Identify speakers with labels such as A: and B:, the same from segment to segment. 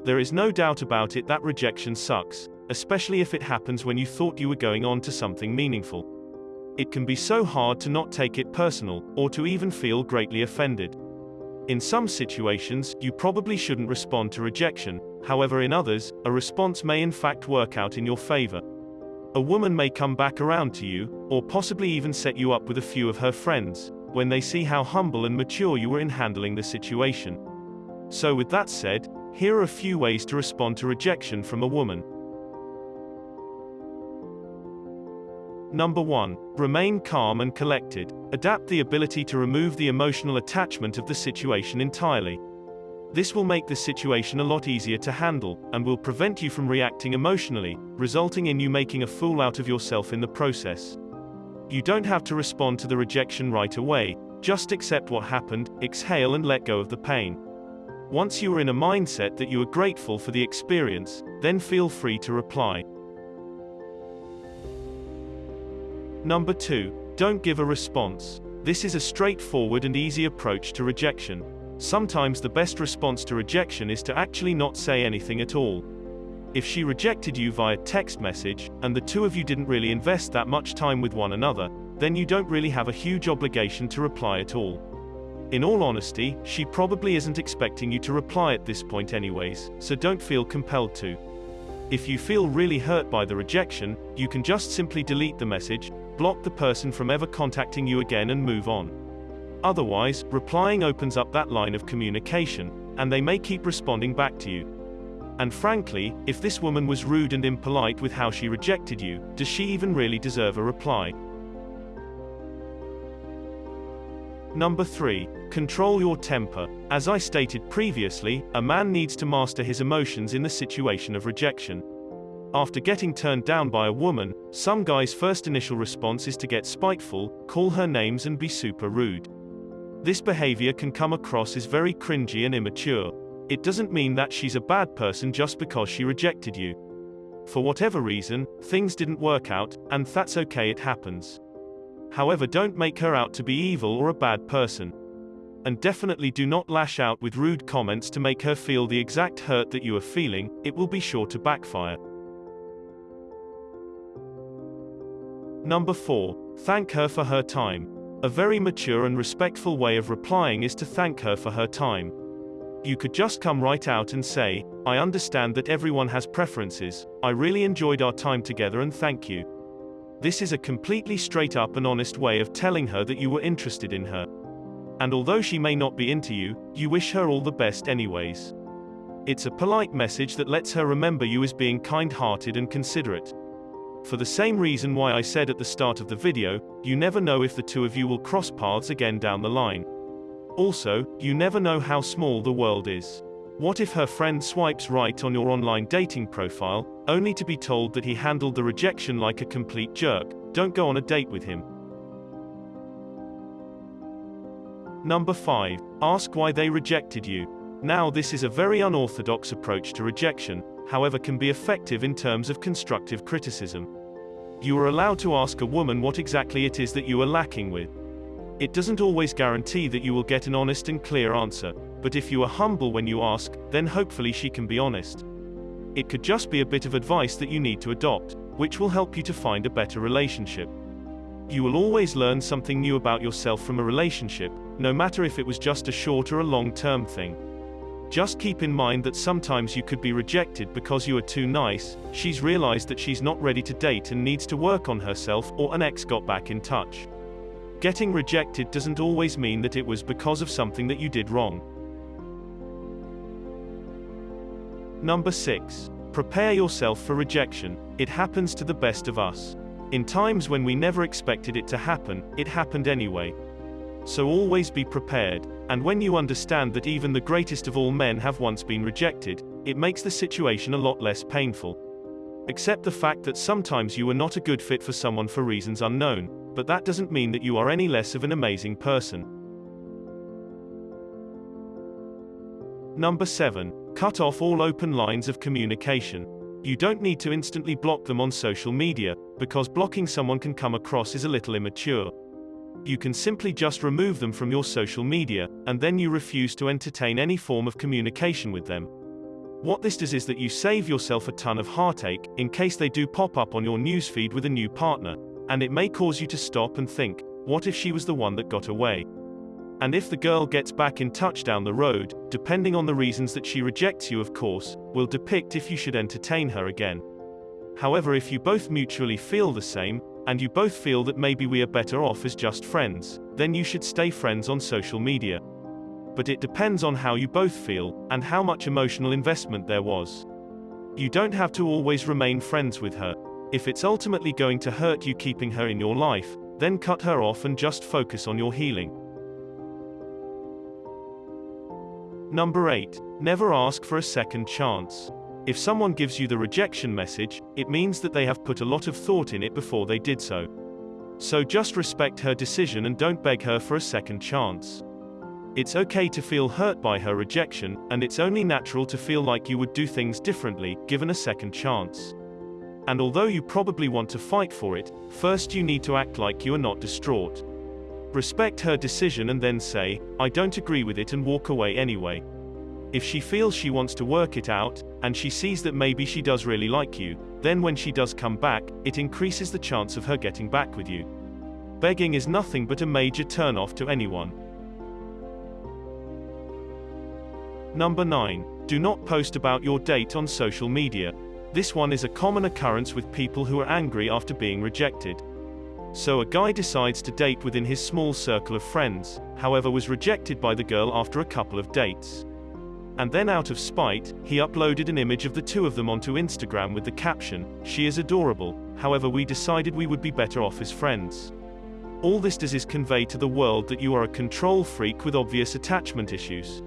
A: There is no doubt about it that rejection sucks, especially if it happens when you thought you were going on to something meaningful. It can be so hard to not take it personal, or to even feel greatly offended. In some situations, you probably shouldn't respond to rejection, however in others, a response may in fact work out in your favor. A woman may come back around to you, or possibly even set you up with a few of her friends, when they see how humble and mature you were in handling the situation. So with that said, here are a few ways to respond to rejection from a woman. Number 1. Remain calm and collected. Adapt the ability to remove the emotional attachment of the situation entirely. This will make the situation a lot easier to handle, and will prevent you from reacting emotionally, resulting in you making a fool out of yourself in the process. You don't have to respond to the rejection right away, just accept what happened, exhale and let go of the pain. Once you are in a mindset that you are grateful for the experience, then feel free to reply. Number 2. Don't give a response. This is a straightforward and easy approach to rejection. Sometimes the best response to rejection is to actually not say anything at all. If she rejected you via text message, and the two of you didn't really invest that much time with one another, then you don't really have a huge obligation to reply at all. In all honesty, she probably isn't expecting you to reply at this point anyways, so don't feel compelled to. If you feel really hurt by the rejection, you can just simply delete the message, block the person from ever contacting you again and move on. Otherwise, replying opens up that line of communication, and they may keep responding back to you. And frankly, if this woman was rude and impolite with how she rejected you, does she even really deserve a reply? Number 3. Control your temper. As I stated previously, a man needs to master his emotions in the situation of rejection. After getting turned down by a woman, some guy's first initial response is to get spiteful, call her names and be super rude. This behavior can come across as very cringy and immature. It doesn't mean that she's a bad person just because she rejected you. For whatever reason, things didn't work out, and that's okay, it happens. However, don't make her out to be evil or a bad person. And definitely do not lash out with rude comments to make her feel the exact hurt that you are feeling, it will be sure to backfire. Number 4. Thank her for her time. A very mature and respectful way of replying is to thank her for her time. You could just come right out and say, "I understand that everyone has preferences, I really enjoyed our time together and thank you." This is a completely straight up and honest way of telling her that you were interested in her. And although she may not be into you, you wish her all the best anyways. It's a polite message that lets her remember you as being kind-hearted and considerate. For the same reason why I said at the start of the video, you never know if the two of you will cross paths again down the line. Also, you never know how small the world is. What if her friend swipes right on your online dating profile, only to be told that he handled the rejection like a complete jerk? Don't go on a date with him. Number 5. Ask why they rejected you. Now this is a very unorthodox approach to rejection, however can be effective in terms of constructive criticism. You are allowed to ask a woman what exactly it is that you are lacking with. It doesn't always guarantee that you will get an honest and clear answer, but if you are humble when you ask, then hopefully she can be honest. It could just be a bit of advice that you need to adopt, which will help you to find a better relationship. You will always learn something new about yourself from a relationship, no matter if it was just a short or a long-term thing. Just keep in mind that sometimes you could be rejected because you are too nice, she's realized that she's not ready to date and needs to work on herself, or an ex got back in touch. Getting rejected doesn't always mean that it was because of something that you did wrong. Number 6. Prepare yourself for rejection. It happens to the best of us. In times when we never expected it to happen, it happened anyway. So always be prepared, and when you understand that even the greatest of all men have once been rejected, it makes the situation a lot less painful. Accept the fact that sometimes you were not a good fit for someone for reasons unknown, but that doesn't mean that you are any less of an amazing person. Number 7. Cut off all open lines of communication. You don't need to instantly block them on social media, because blocking someone can come across as a little immature. You can simply just remove them from your social media, and then you refuse to entertain any form of communication with them. What this does is that you save yourself a ton of heartache, in case they do pop up on your newsfeed with a new partner, and it may cause you to stop and think, what if she was the one that got away? And if the girl gets back in touch down the road, depending on the reasons that she rejects you of course, will depict if you should entertain her again. However, if you both mutually feel the same, and you both feel that maybe we are better off as just friends, then you should stay friends on social media. But it depends on how you both feel, and how much emotional investment there was. You don't have to always remain friends with her. If it's ultimately going to hurt you keeping her in your life, then cut her off and just focus on your healing. Number 8. Never ask for a second chance. If someone gives you the rejection message, it means that they have put a lot of thought in it before they did so. So just respect her decision and don't beg her for a second chance. It's okay to feel hurt by her rejection, and it's only natural to feel like you would do things differently, given a second chance. And although you probably want to fight for it, first you need to act like you are not distraught. Respect her decision and then say, I don't agree with it, and walk away anyway. If she feels she wants to work it out, and she sees that maybe she does really like you, then when she does come back, it increases the chance of her getting back with you. Begging is nothing but a major turn-off to anyone. Number 9. Do not post about your date on social media. This one is a common occurrence with people who are angry after being rejected. So a guy decides to date within his small circle of friends, however was rejected by the girl after a couple of dates. And then out of spite, he uploaded an image of the two of them onto Instagram with the caption, "She is adorable, however we decided we would be better off as friends." All this does is convey to the world that you are a control freak with obvious attachment issues.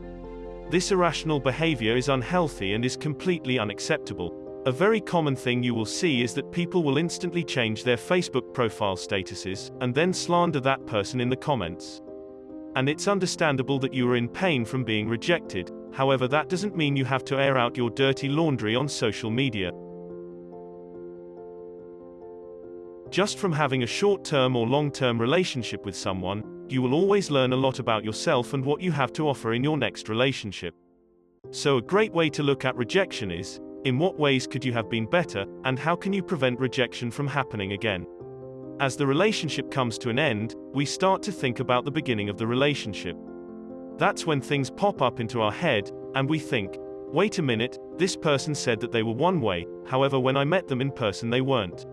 A: This irrational behavior is unhealthy and is completely unacceptable. A very common thing you will see is that people will instantly change their Facebook profile statuses, and then slander that person in the comments. And it's understandable that you are in pain from being rejected, however that doesn't mean you have to air out your dirty laundry on social media. Just from having a short-term or long-term relationship with someone, you will always learn a lot about yourself and what you have to offer in your next relationship. So a great way to look at rejection is, in what ways could you have been better, and how can you prevent rejection from happening again? As the relationship comes to an end, we start to think about the beginning of the relationship. That's when things pop up into our head, and we think, wait a minute, this person said that they were one way, however when I met them in person they weren't.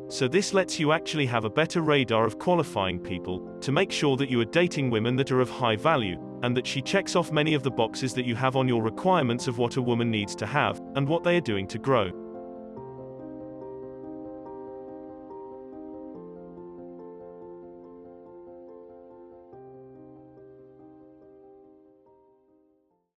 A: So this lets you actually have a better radar of qualifying people, to make sure that you are dating women that are of high value, and that she checks off many of the boxes that you have on your requirements of what a woman needs to have, and what they are doing to grow.